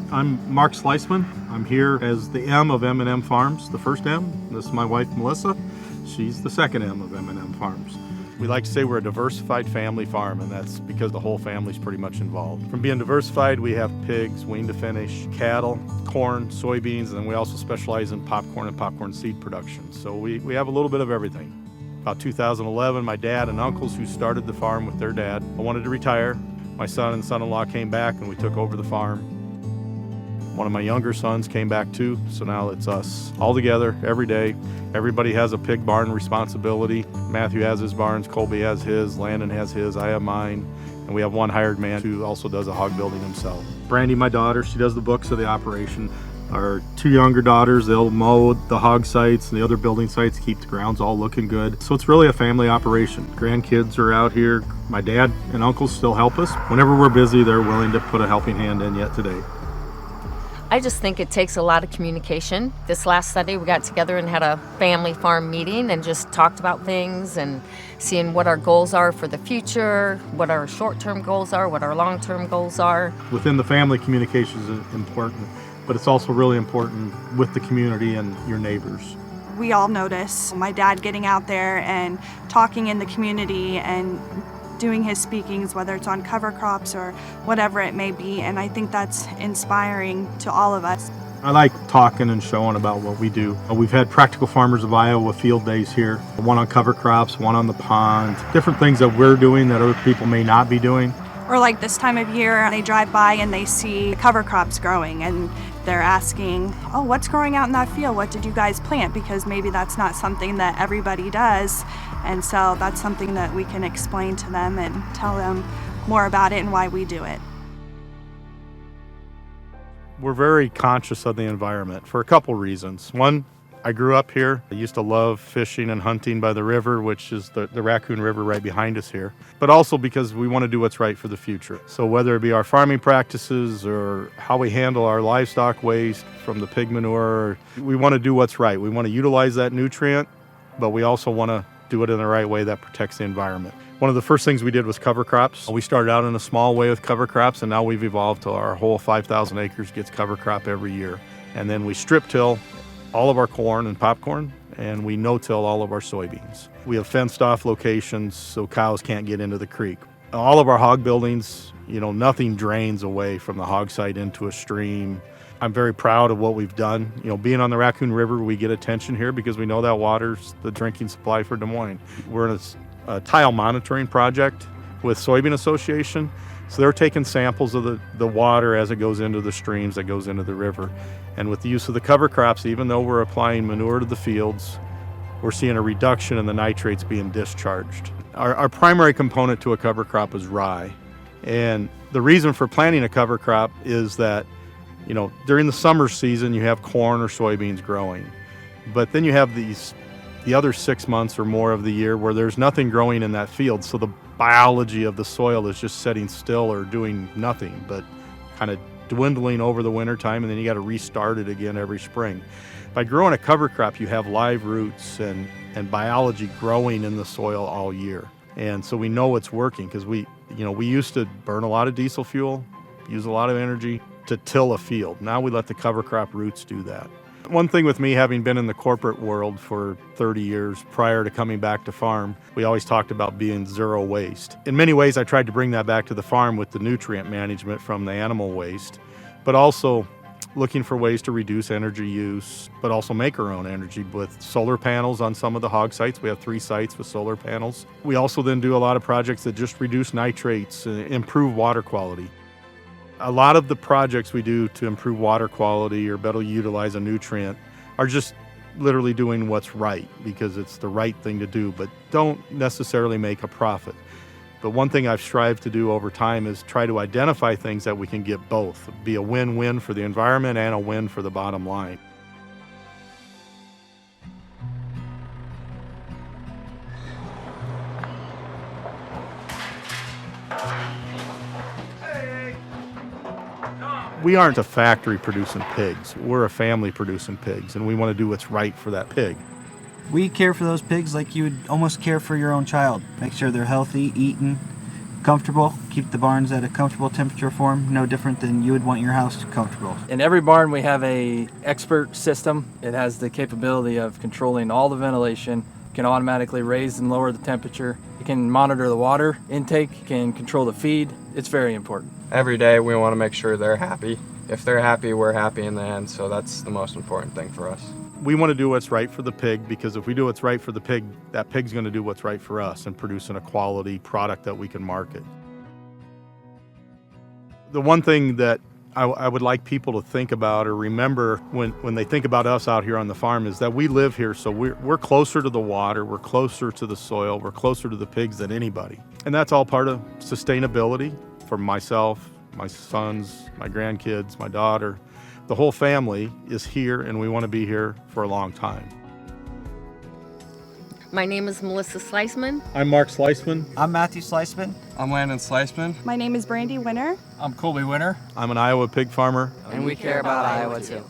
I'm Mark Schleisman. I'm here as the M of M&M Farms, the first M. This is my wife, Melissa. She's the second M of M&M Farms. We like to say we're a diversified family farm, and that's because the whole family's pretty much involved. From being diversified, we have pigs, wean to finish, cattle, corn, soybeans, and then we also specialize in popcorn and popcorn seed production. So we have a little bit of everything. About 2011, my dad and uncles who started the farm with their dad wanted to retire. My son and son-in-law came back and we took over the farm. One of my younger sons came back too, so now it's us all together every day. Everybody has a pig barn responsibility. Matthew has his barns, Colby has his, Landon has his, I have mine, and we have one hired man who also does the hog building himself. Brandy, my daughter, she does the books of the operation. Our two younger daughters, they'll mow the hog sites and the other building sites, keep the grounds all looking good. So it's really a family operation. Grandkids are out here. My dad and uncles still help us. Whenever we're busy, they're willing to put a helping hand in yet today. I just think it takes a lot of communication. This last Sunday we got together and had a family farm meeting and just talked about things and seeing what our goals are for the future, what our short-term goals are, what our long-term goals are. Within the family, communication is important, but it's also really important with the community and your neighbors. We all notice my dad getting out there and talking in the community and doing his speakings, whether it's on cover crops or whatever it may be, and I think that's inspiring to all of us. I like talking and showing about what we do. We've had Practical Farmers of Iowa field days here, one on cover crops, one on the pond, different things that we're doing that other people may not be doing. Or like this time of year, they drive by and they see cover crops growing and they're asking, oh, what's growing out in that field? What did you guys plant? Because maybe that's not something that everybody does. And so that's something that we can explain to them and tell them more about it and why we do it. We're very conscious of the environment for a couple reasons. One, I grew up here. I used to love fishing and hunting by the river, which is the Raccoon River right behind us here, but also because we want to do what's right for the future. So whether it be our farming practices or how we handle our livestock waste from the pig manure, we want to do what's right. We want to utilize that nutrient, but we also want to do it in the right way that protects the environment. One of the first things we did was cover crops. We started out in a small way with cover crops, and now we've evolved to our whole 5,000 acres gets cover crop every year. And then we strip till all of our corn and popcorn, and we no-till all of our soybeans. We have fenced off locations so cows can't get into the creek. All of our hog buildings, nothing drains away from the hog site into a stream. I'm very proud of what we've done. Being on the Raccoon River, we get attention here because we know that water's the drinking supply for Des Moines. We're in a tile monitoring project with Soybean Association. So they're taking samples of the water as it goes into the streams that goes into the river. And with the use of the cover crops, even though we're applying manure to the fields, we're seeing a reduction in the nitrates being discharged. Our primary component to a cover crop is rye. And the reason for planting a cover crop is that, during the summer season, you have corn or soybeans growing. But then you have the other 6 months or more of the year where there's nothing growing in that field. So the biology of the soil is just sitting still or doing nothing, but kind of dwindling over the winter time, and then you got to restart it again every spring. By growing a cover crop, you have live roots and biology growing in the soil all year. And so we know it's working because we used to burn a lot of diesel fuel, use a lot of energy to till a field. Now we let the cover crop roots do that. One thing with me, having been in the corporate world for 30 years prior to coming back to farm, we always talked about being zero waste. In many ways, I tried to bring that back to the farm with the nutrient management from the animal waste, but also looking for ways to reduce energy use, but also make our own energy with solar panels on some of the hog sites. We have 3 sites with solar panels. We also then do a lot of projects that just reduce nitrates, improve water quality. A lot of the projects we do to improve water quality or better utilize a nutrient are just literally doing what's right because it's the right thing to do, but don't necessarily make a profit. But one thing I've strived to do over time is try to identify things that we can get both, be a win-win for the environment and a win for the bottom line. We aren't a factory producing pigs. We're a family producing pigs, and we want to do what's right for that pig. We care for those pigs like you would almost care for your own child. Make sure they're healthy, eating, comfortable, keep the barns at a comfortable temperature for them, no different than you would want your house comfortable. In every barn we have a expert system. It has the capability of controlling all the ventilation, can automatically raise and lower the temperature. It can monitor the water intake, can control the feed. It's very important. Every day we want to make sure they're happy. If they're happy, we're happy in the end, so that's the most important thing for us. We want to do what's right for the pig, because if we do what's right for the pig, that pig's going to do what's right for us and producing a quality product that we can market. The one thing that I would like people to think about or remember when they think about us out here on the farm is that we live here, so we're closer to the water, we're closer to the soil, we're closer to the pigs than anybody. And that's all part of sustainability for myself, my sons, my grandkids, my daughter. The whole family is here, and we want to be here for a long time. My name is Melissa Schleisman. I'm Mark Schleisman. I'm Matthew Schleisman. I'm Landon Schleisman. My name is Brandy Winter. I'm Colby Winter. I'm an Iowa pig farmer. And we care about Iowa too.